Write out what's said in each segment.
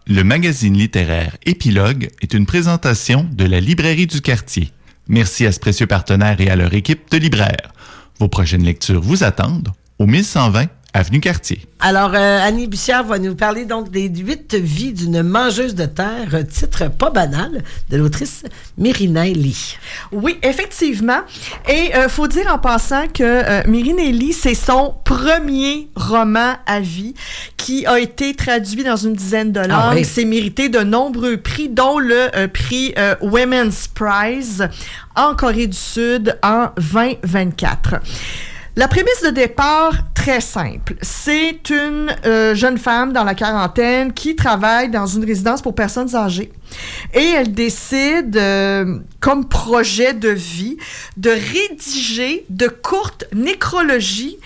Le magazine littéraire Épilogue est une présentation de la Librairie du Quartier. Merci à ce précieux partenaire et à leur équipe de libraires. Vos prochaines lectures vous attendent au 1120 Avenue Cartier. Alors, Annie Bussière va nous parler donc des 8 vies d'une mangeuse de terre, titre pas banal, de l'autrice Myrinay Lee. Oui, effectivement. Et faut dire en passant que Myrinay Lee, c'est son premier roman à vie qui a été traduit dans une dizaine de langues. Ah oui. C'est mérité de nombreux prix, dont le prix Women's Prize en Corée du Sud en 2024. La prémisse de départ, très simple. C'est une jeune femme dans la quarantaine qui travaille dans une résidence pour personnes âgées. Et elle décide, comme projet de vie, de rédiger de courtes nécrologies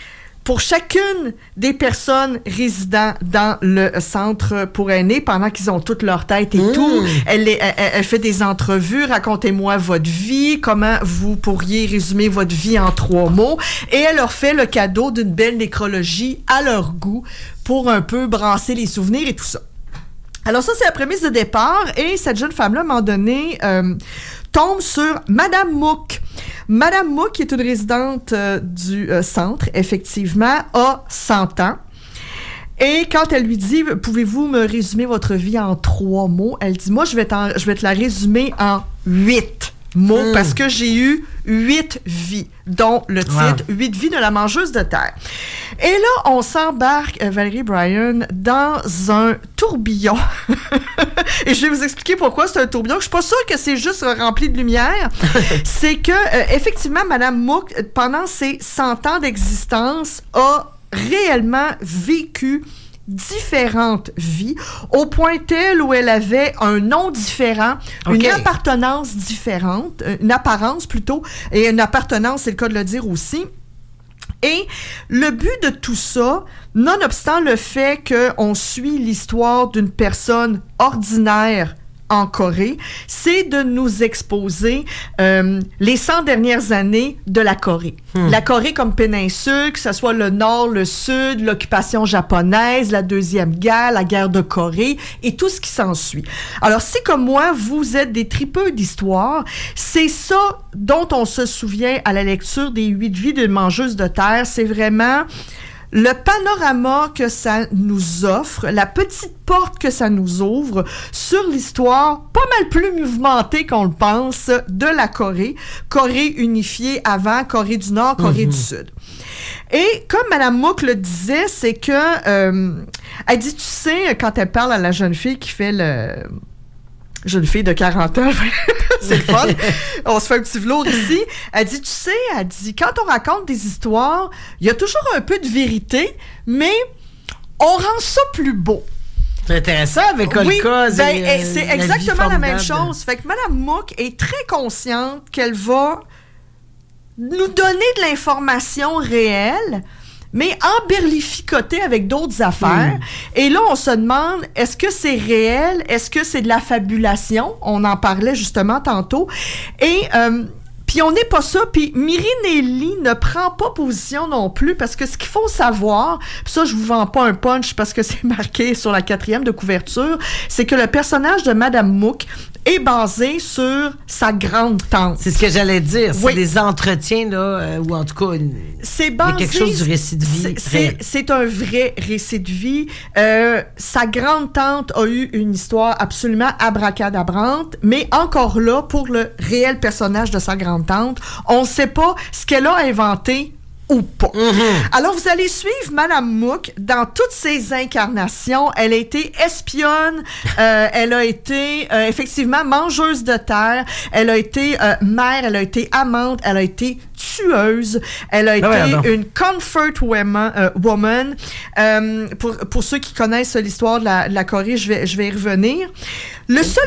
pour chacune des personnes résidant dans le centre pour aînés pendant qu'ils ont toute leur tête et tout. Elle fait des entrevues. Racontez-moi votre vie. Comment vous pourriez résumer votre vie en 3 mots? Et elle leur fait le cadeau d'une belle nécrologie à leur goût pour un peu brasser les souvenirs et tout ça. Alors ça, c'est la prémisse de départ. Et cette jeune femme-là, à un moment donné, tombe sur Madame Mook. Madame Mook, qui est une résidente du centre, effectivement, a 100 ans. Et quand elle lui dit « Pouvez-vous me résumer votre vie en 3 mots? » Elle dit « Moi, je vais te la résumer en 8 mots parce que j'ai eu 8 vies, dont le titre « 8 vies de la mangeuse de terre ». Et là, on s'embarque, Valérie Bryan, dans un tourbillon. Et je vais vous expliquer pourquoi c'est un tourbillon. Je suis pas sûre que c'est juste rempli de lumière. C'est que, effectivement, Madame Mook, pendant ses 100 ans d'existence, a réellement vécu différentes vies, au point tel où elle avait un nom différent, une appartenance différente, une apparence plutôt, et une appartenance, c'est le cas de le dire aussi. Et le but de tout ça, nonobstant le fait qu'on suit l'histoire d'une personne ordinaire en Corée, c'est de nous exposer les 100 dernières années de la Corée. La Corée comme péninsule, que ce soit le nord, le sud, l'occupation japonaise, la Deuxième Guerre, la guerre de Corée et tout ce qui s'ensuit. Alors, si comme moi, vous êtes des tripeux d'histoire, c'est ça dont on se souvient à la lecture des 8 vies d'une mangeuse de terre. C'est vraiment le panorama que ça nous offre, la petite porte que ça nous ouvre sur l'histoire pas mal plus mouvementée qu'on le pense de la Corée. Corée unifiée avant, Corée du Nord, Corée du Sud. Et comme Mme Mook le disait, c'est que elle dit, tu sais, quand elle parle à la jeune fille qui fait le... Jeune fille de 40 ans, c'est le fun. On se fait un petit velours ici. Elle dit, tu sais, quand on raconte des histoires, il y a toujours un peu de vérité, mais on rend ça plus beau. C'est intéressant avec Olka. Oui, c'est exactement la même chose. Fait que Mme Mook est très consciente qu'elle va nous donner de l'information réelle, mais emberlificotée avec d'autres affaires. Et là, on se demande, est-ce que c'est réel? Est-ce que c'est de la fabulation? On en parlait justement tantôt. Et puis on n'est pas ça. Puis Myrinay Lee ne prend pas position non plus, parce que ce qu'il faut savoir, puis ça, je vous vends pas un punch parce que c'est marqué sur la 4e de couverture, c'est que le personnage de Madame Mook est basé sur sa grande-tante. C'est ce que j'allais dire. C'est des entretiens, là, ou en tout cas, c'est basé, il y a quelque chose du récit de vie. C'est un vrai récit de vie. Sa grande-tante a eu une histoire absolument abracadabrante, mais encore là, pour le réel personnage de sa grande-tante, on ne sait pas ce qu'elle a inventé ou pas. Alors, vous allez suivre Madame Mook dans toutes ses incarnations. Elle a été espionne, elle a été effectivement mangeuse de terre, elle a été mère, elle a été amante, elle a été tueuse, elle a été une comfort woman. Pour ceux qui connaissent l'histoire de la Corée, je vais y revenir.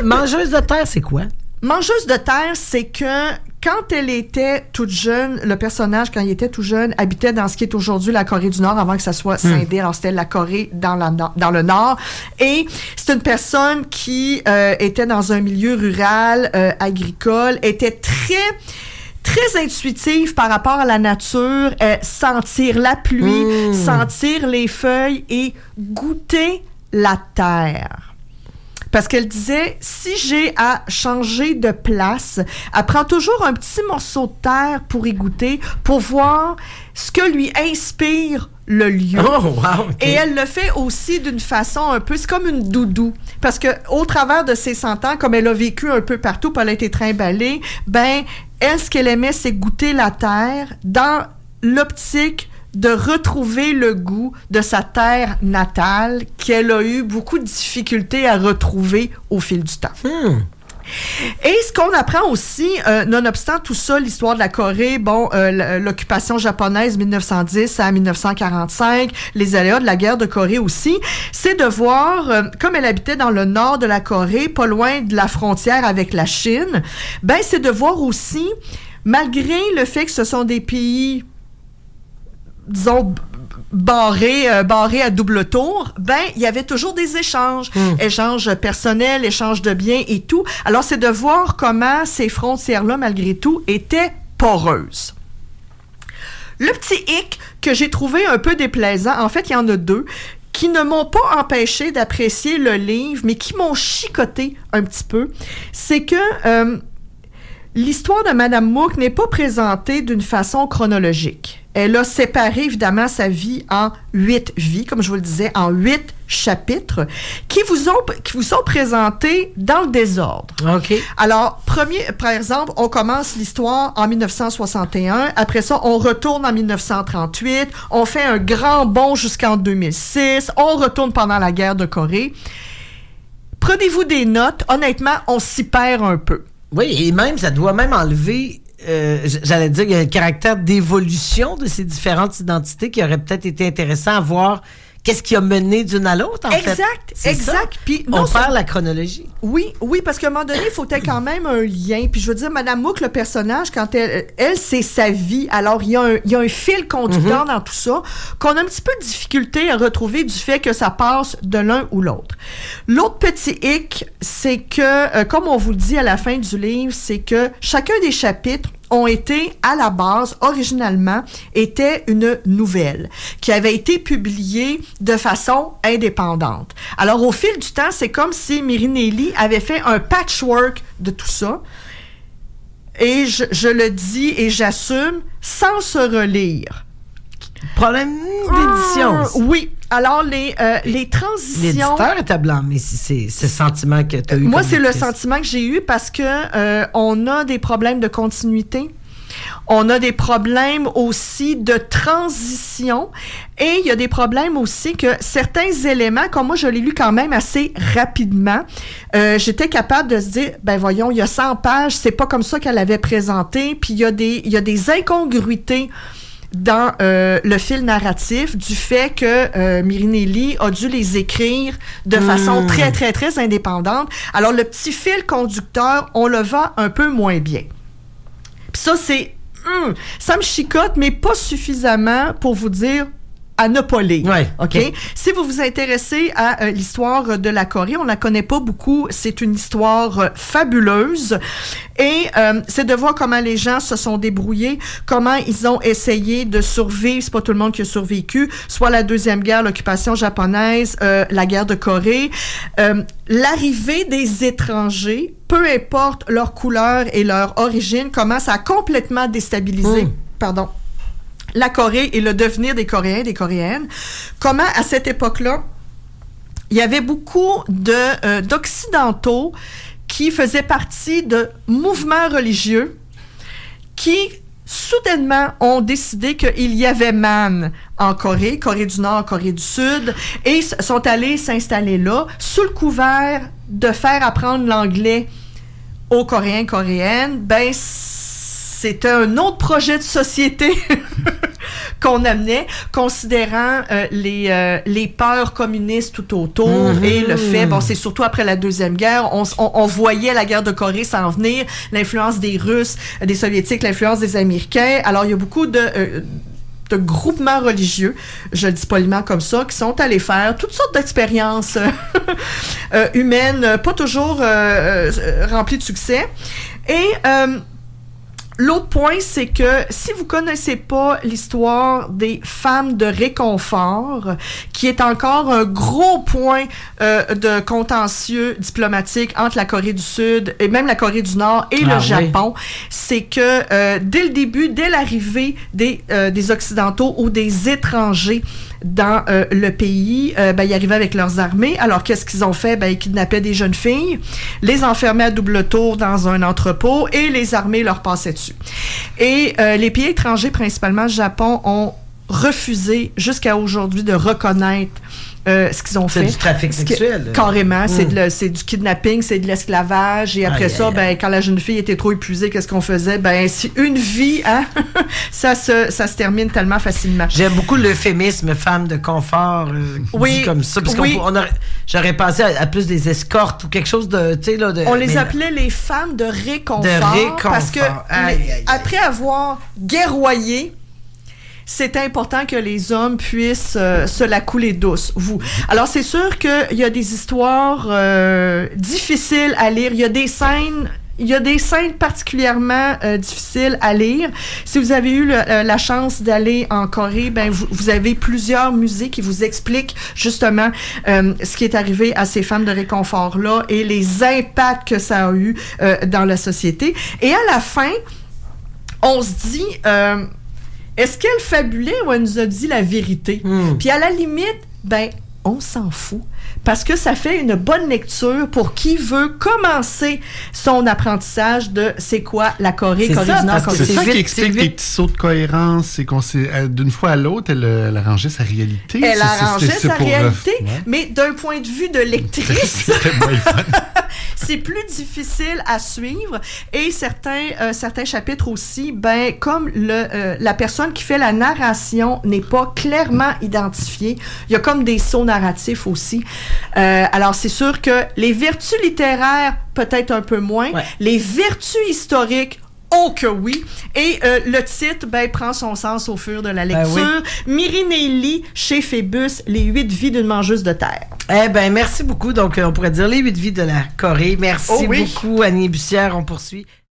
Mangeuse de terre, c'est quoi? Mangeuse de terre, c'est que quand elle était toute jeune, le personnage, quand il était tout jeune, habitait dans ce qui est aujourd'hui la Corée du Nord, avant que ça soit scindé. Alors, c'était la Corée dans le Nord. Et c'est une personne qui était dans un milieu rural, agricole, était très intuitive par rapport à la nature, sentir la pluie, sentir les feuilles et goûter la terre. Parce qu'elle disait, si j'ai à changer de place, elle prend toujours un petit morceau de terre pour y goûter, pour voir ce que lui inspire le lieu. Oh, wow, okay. Et elle le fait aussi d'une façon un peu, c'est comme une doudou. Parce que au travers de ses 100 ans, comme elle a vécu un peu partout, puis elle a été trimballée, elle, ce qu'elle aimait, c'est goûter la terre dans l'optique de retrouver le goût de sa terre natale qu'elle a eu beaucoup de difficultés à retrouver au fil du temps. Et ce qu'on apprend aussi, nonobstant tout ça, l'histoire de la Corée, l'occupation japonaise 1910 à 1945, les aléas de la guerre de Corée aussi, c'est de voir, comme elle habitait dans le nord de la Corée, pas loin de la frontière avec la Chine, c'est de voir aussi, malgré le fait que ce sont des pays, disons, barré à double tour, il y avait toujours des échanges. Échanges personnels, échanges de biens et tout. Alors, c'est de voir comment ces frontières-là, malgré tout, étaient poreuses. Le petit hic que j'ai trouvé un peu déplaisant, en fait, il y en a deux, qui ne m'ont pas empêché d'apprécier le livre, mais qui m'ont chicoté un petit peu, c'est que l'histoire de Madame Mook n'est pas présentée d'une façon chronologique. Elle a séparé, évidemment, sa vie en 8 vies, comme je vous le disais, en 8 chapitres, qui vous sont présentés dans le désordre. OK. Alors, par exemple, on commence l'histoire en 1961. Après ça, on retourne en 1938. On fait un grand bond jusqu'en 2006. On retourne pendant la guerre de Corée. Prenez-vous des notes. Honnêtement, on s'y perd un peu. Oui, et même, ça doit même enlever, j'allais dire, il y a un caractère d'évolution de ces différentes identités qui aurait peut-être été intéressant à voir qu'est-ce qui a mené d'une à l'autre, en fait. Exact. Puis, on perd la chronologie. Oui, parce qu'à un moment donné, il faut quand même un lien. Puis je veux dire, Madame Mook, le personnage, quand elle c'est sa vie. Alors, il y a un fil conducteur dans tout ça qu'on a un petit peu de difficulté à retrouver du fait que ça passe de l'un ou l'autre. L'autre petit hic, c'est que, comme on vous le dit à la fin du livre, c'est que chacun des chapitres ont été, à la base, originalement, était une nouvelle qui avait été publiée de façon indépendante. Alors, au fil du temps, c'est comme si Mirinelli avait fait un patchwork de tout ça. Et je le dis et j'assume, sans se relire. Problème d'édition. Oui. Alors, les transitions... L'éditeur est à blâmer si c'est ce sentiment que tu as eu. Moi, c'est le sentiment que j'ai eu parce que on a des problèmes de continuité. On a des problèmes aussi de transition et il y a des problèmes aussi que certains éléments, comme moi, je l'ai lu quand même assez rapidement, j'étais capable de se dire, voyons, il y a 100 pages, c'est pas comme ça qu'elle avait présenté, puis il y a des incongruités dans le fil narratif du fait que Mirinelli a dû les écrire de façon très, très, très indépendante. Alors, le petit fil conducteur, on le vend un peu moins bien. Puis ça, ça me chicote, mais pas suffisamment pour vous dire à ne pas lire. Ouais, OK? Si vous vous intéressez à l'histoire de la Corée, on la connaît pas beaucoup. C'est une histoire fabuleuse. Et c'est de voir comment les gens se sont débrouillés, comment ils ont essayé de survivre. C'est pas tout le monde qui a survécu. Soit la Deuxième Guerre, l'occupation japonaise, la guerre de Corée. L'arrivée des étrangers, peu importe leur couleur et leur origine, comment ça a complètement déstabilisé. La Corée et le devenir des Coréens, des Coréennes. Comment, à cette époque-là, il y avait beaucoup d'Occidentaux qui faisaient partie de mouvements religieux qui, soudainement, ont décidé qu'il y avait man en Corée, Corée du Nord, Corée du Sud, et sont allés s'installer là, sous le couvert de faire apprendre l'anglais aux Coréens, Coréennes. C'était un autre projet de société qu'on amenait, considérant les peurs communistes tout autour et le fait, c'est surtout après la Deuxième Guerre, on voyait la guerre de Corée s'en venir, l'influence des Russes, des Soviétiques, l'influence des Américains. Alors, il y a beaucoup de groupements religieux, je le dis poliment comme ça, qui sont allés faire toutes sortes d'expériences humaines, pas toujours remplies de succès. Et L'autre point, c'est que si vous connaissez pas l'histoire des femmes de réconfort, qui est encore un gros point de contentieux diplomatique entre la Corée du Sud et même la Corée du Nord et le Japon, c'est que dès le début, dès l'arrivée des Occidentaux ou des étrangers dans le pays, ils arrivaient avec leurs armées. Alors, qu'est-ce qu'ils ont fait? Ils kidnappaient des jeunes filles, les enfermaient à double tour dans un entrepôt et les armées leur passaient dessus. Et les pays étrangers, principalement le Japon, ont refusé jusqu'à aujourd'hui de reconnaître ce qu'ils ont fait. C'est du trafic sexuel. Carrément. C'est du kidnapping, c'est de l'esclavage. Et après quand la jeune fille était trop épuisée, qu'est-ce qu'on faisait? C'est une vie, hein? ça se termine tellement facilement. J'aime beaucoup l'euphémisme femme de confort, dit comme ça. Parce j'aurais pensé à plus des escortes ou quelque chose de... On les appelait les femmes de réconfort. Parce que après avoir guerroyé, c'est important que les hommes puissent se la couler douce. Alors, c'est sûr qu'il y a des histoires difficiles à lire. Il y a des scènes particulièrement difficiles à lire. Si vous avez eu la chance d'aller en Corée, vous avez plusieurs musées qui vous expliquent justement ce qui est arrivé à ces femmes de réconfort-là et les impacts que ça a eu dans la société. Et à la fin, on se dit... est-ce qu'elle fabulait ou elle nous a dit la vérité? Puis à la limite, on s'en fout. Parce que ça fait une bonne lecture pour qui veut commencer son apprentissage de c'est quoi la Corée du Nord. C'est ça qui explique les petits sauts de cohérence. C'est qu'on d'une fois à l'autre, elle arrangeait sa réalité. Elle arrangeait sa réalité, mais d'un point de vue de lectrice, c'est plus difficile à suivre. Et certains chapitres aussi, comme la personne qui fait la narration n'est pas clairement identifiée, il y a comme des sauts narratifs aussi. Alors, c'est sûr que les vertus littéraires, peut-être un peu moins. Les vertus historiques, oh que oui. Et le titre, prend son sens au fur de la lecture. Mirinelli, chez Phébus, les 8 vies d'une mangeuse de terre. Merci beaucoup. Donc, on pourrait dire les 8 vies de la Corée. Merci beaucoup, Annie Bussière. On poursuit.